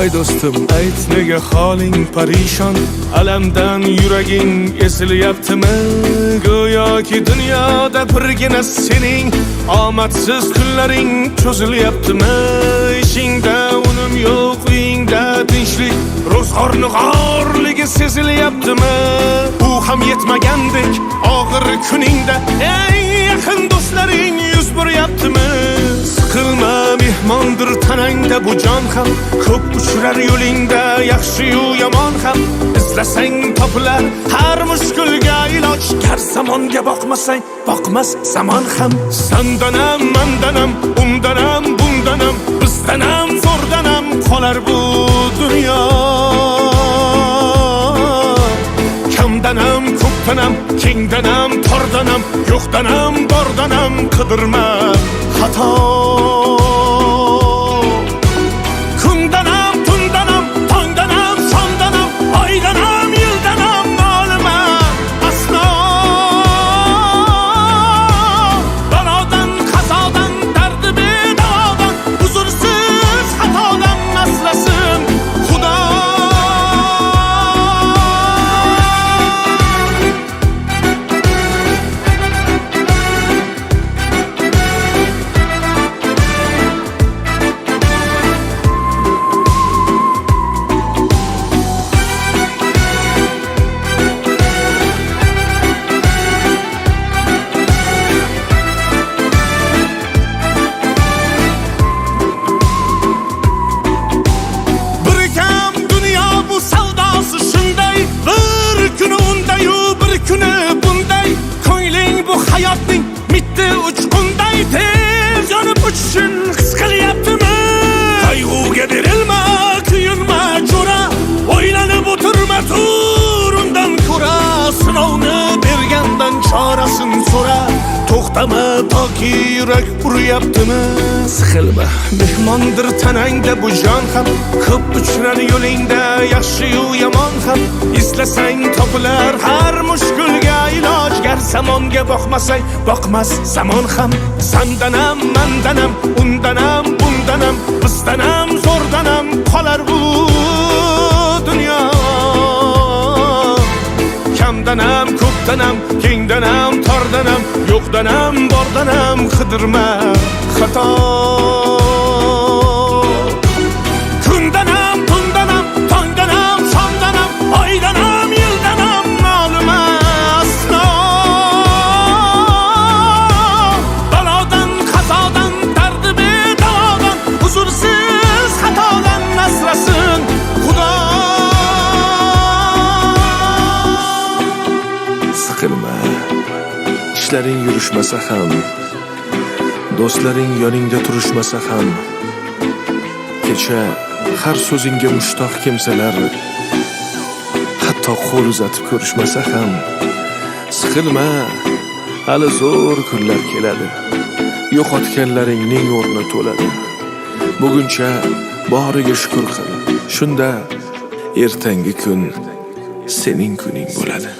voy do'stim, ayt nega holing parishon, alamdan yuraging esilyaptimi? Go'yoki dunyoda birgina sening omadsiz kunlaring cho'zilyaptimi? Ishingda unum yo'q, uyingda tinchlik, ro'zg'orni g'orligi sezilyaptimi? U ham yetmagandek og'ir kuningda eng yaqin do'stlaring yuz buryaptimi? Siqilma, mehmondir tanangda bu jon ham, ko'p uchrar yo'lingda yaxshi-yu yomon ham. Izlasang topilar har mushkulga iloj, gar zamonga boqmasang boqmas zamon ham. Sandanam, mandanam, undanam, bundanam, bizdanam, zo'rdanam qolar bu dunyo. Kamdanam, ko'pdanam, kengdanam, tordanam, yo'qdanam, bordanam, qidirma xato. Kundanam, tundanam, tongdanam, sondanam, oydanam, yildanam nolima aslo. Balodan, qazodan, dardi bedavodan, huzursiz xatodan asrasin Xudo. Hayotning mitti uchqunday tez yonib uchishun his qilyaptimi? Qayg'uga berilma, kuyinma jo'ra, o'ylanib o'tirma, tur undan ko'ra. Sinovni bergandan chorasin so'ra, to'xtama toki yurak uryaptimi? Siqilma, mehmondir tanangda bu jon ham, ko'p uchrar yo'lingda yaxshi-yu yomon ham. Izlasang topilar har mushkulga iloj, gar zamonga boqmasang boqmas zamon ham. Sandanam, mandanam, undanam, bundanam, bizdanam, zo'rdanam qolar bu dunyo. Kamdanam, ko'pdanam, kengdanam, tordanam, yo'qdanam, bordanam, qidirma xato. Kundanam, tundanam, tongdanam, sondanam, oydanam, yildanam nolima aslo. Balodan, qazodan, dardi bedavodan, huzursiz xatodan asrasin Xudo. Siqilma, ishlaring yurishmasa ham, do'stlaring yoningda turishmasa ham, kecha har so'zingga mushtoq kimsalar hatto qo'l uzatib ko'rishmasa ham. Siqilma, hali zo'r kunlar keladi, yo'qotganlaringning o'rni to'ladi. Buguncha boriga shukr qil, shunda ertangi kun sening kuning bo'ladi.